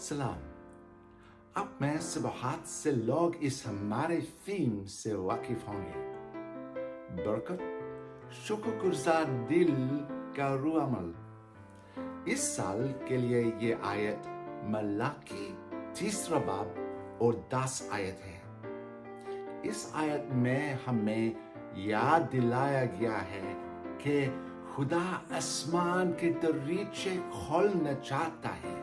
سلام. اب میں سے بہت سے لوگ اس ہمارے تھیم سے واقف ہوں گے. برکت، شکر گزار دل کا روح عمل. اس سال کے لیے یہ آیت ملاکی 3 باب اور 10 آیت ہے. اس آیت میں ہمیں یاد دلایا گیا ہے کہ خدا آسمان کے دریچے کھولنا چاہتا ہے.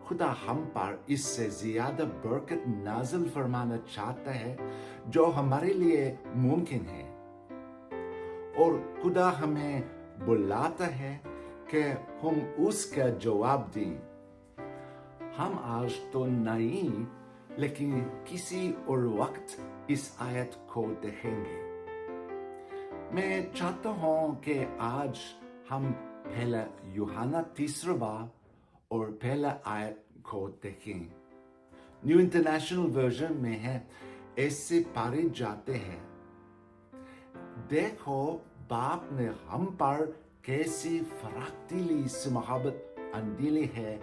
خدا ہم پر اس سے زیادہ برکت نازل فرمانا چاہتا ہے جو ہمارے لیے ممکن ہے، اور خدا ہمیں بلاتا ہے کہ ہم اس کا جواب دیں. ہم آج تو نہیں لیکن کسی اور وقت اس آیت کو دیکھیں گے. میں چاہتا ہوں کہ آج ہم پہلا یوحنا 3 باب اور پہلا آیت کو دیکھیں. نیو انٹرنیشنل ورژن میں ہے، ایسے پڑھے جاتے ہیں: دیکھو باپ نے ہم پر کیسی فراخ دلی سے محبت اندیلی ہے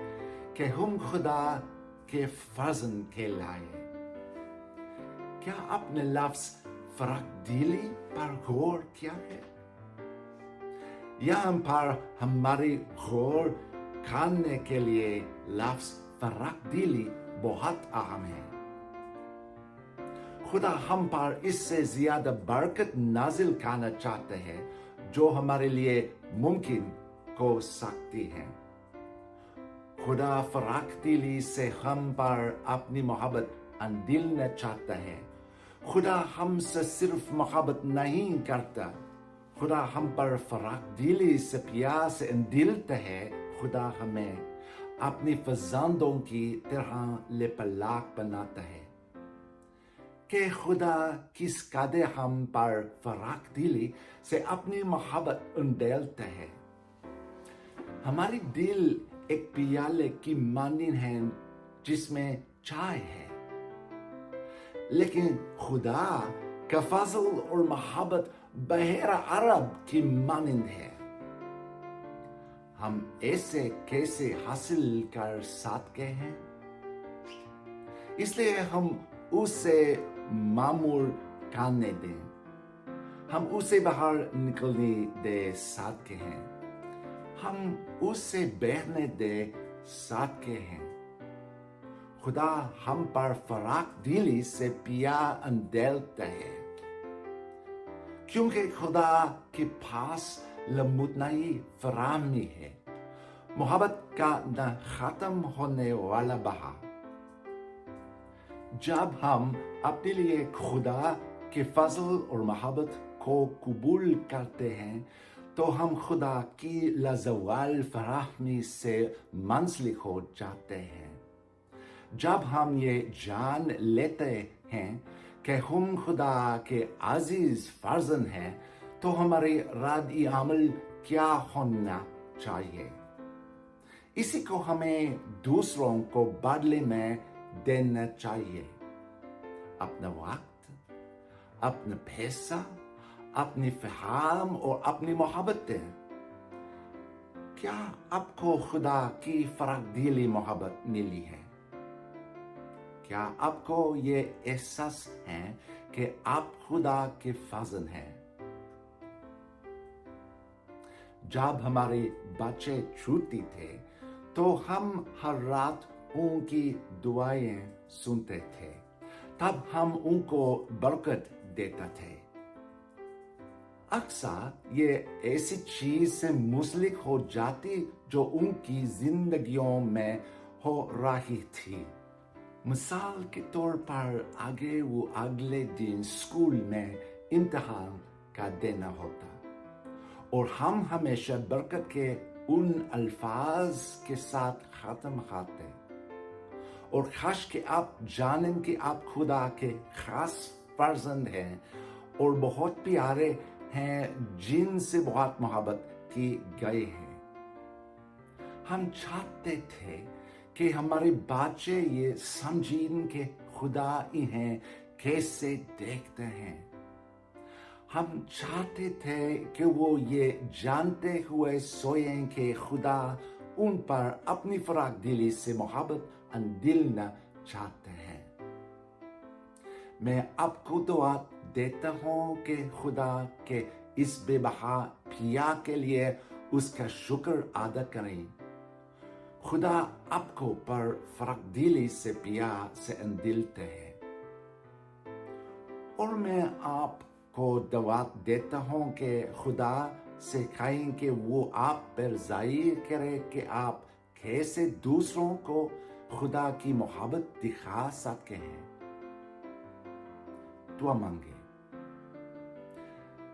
کہ ہم خدا کے فرزند کہلائے. کیا آپ نے لفظ فراخ دلی پر غور کیا ہے؟ یہاں پر ہماری غور کرنے کے لیے لفظ فراخ دلی بہت اہم ہے. خدا ہم پر اس سے زیادہ برکت نازل کرنا چاہتا ہے جو ہمارے لیے ممکن ہو سکتی ہے. خدا فراخ دلی سے ہم پر اپنی محبت اندیلنا چاہتا ہے. خدا ہم سے صرف محبت نہیں کرتا، خدا ہم پر فراخ دلی سے پیار سے اندیلتا ہے. خدا ہمیں اپنی فرزندوں کی طرح لاپلاک بناتا ہے. کہ خدا کس قدر ہم پر فراخ دلی سے اپنی محبت اندیلتا ہے. ہماری دل ایک پیالے کی مانند ہے جس میں چائے ہے، لیکن خدا کا فضل اور محبت بحیرہ عرب کی مانند ہے. ہم ایسے کیسے حاصل کر سکتے ہیں؟ اس لیے ہم اسے معمور کرنے دیں. ہم اسے باہر نکلنے دے سکتے ہیں. ہم اسے بہنے دے سکتے ہیں. خدا ہم پر فراخ دلی سے پیار اندیلتا ہے، کیونکہ خدا کے پاس لامتناہی فراہمی ہے، محبت کا نہ ختم ہونے والا بہا. جب ہم اپنے لیے خدا کے فضل اور محبت کو قبول کرتے ہیں تو ہم خدا کی لازوال فراہمی سے منسلک ہو جاتے ہیں. جب ہم یہ جان لیتے ہیں کہ ہم خدا کے عزیز فرزند ہیں تو ہماری رد عمل کیا ہونا چاہیے؟ اسی کو ہمیں دوسروں کو بدلے میں دینا چاہیے. اپنا وقت، اپنا پیسہ، اپنی فہم اور اپنی محبتیں. کیا آپ کو خدا کی فراخ دلی محبت ملی ہے؟ کیا آپ کو یہ احساس ہے کہ آپ خدا کے فرزند ہیں؟ جب ہمارے بچے چھوٹے تھے تو ہم ہر رات ان کی دعائیں سنتے تھے. تب ہم ان کو برکت دیتا تھے. اکثر یہ ایسی چیز سے منسلک ہو جاتی جو ان کی زندگیوں میں ہو رہی تھی. مثال کے طور پر اگر وہ اگلے دن اسکول میں امتحان کا دینا ہوتا اور ہم ہمیشہ برکت کے ان الفاظ کے ساتھ ختم کرتے اور خاص کہ آپ جانیں کہ آپ خدا کے خاص فرزند ہیں اور بہت پیارے ہیں جن سے بہت محبت کی گئی ہے. ہم چاہتے تھے کہ ہمارے بچے یہ سمجھیں کہ خدا انہیں کیسے دیکھتے ہیں. ہم چاہتے تھے کہ وہ یہ جانتے ہوئے سوئیں کہ خدا ان پر اپنی فراخ دلی سے محبت اندلنا چاہتے ہیں۔ میں آپ کو دعا دیتا ہوں کہ خدا کے اس بے بہا پیا کے لیے اس کا شکر ادا کریں۔ خدا آپ کو پر فراخ دلی سے پیا سے اندلتے ہیں، اور میں آپ کو دعا دیتا ہوں کہ خدا سے کہیں کہ وہ آپ پر ظاہر کرے کہ آپ کیسے دوسروں کو خدا کی محبت دکھا سکتے ہیں۔ دعا مانگے۔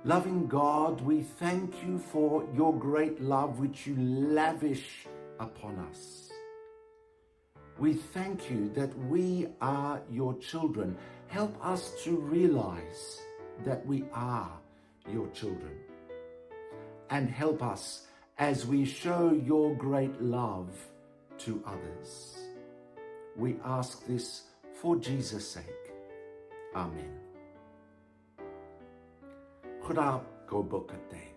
Loving God, we thank you for your great love which you lavish upon us. We thank you that we are your children. Help us to realize that we are your children. And help us as we show your great love to others. We ask this for Jesus' sake. Amen. خدا آپ کو برکت دے۔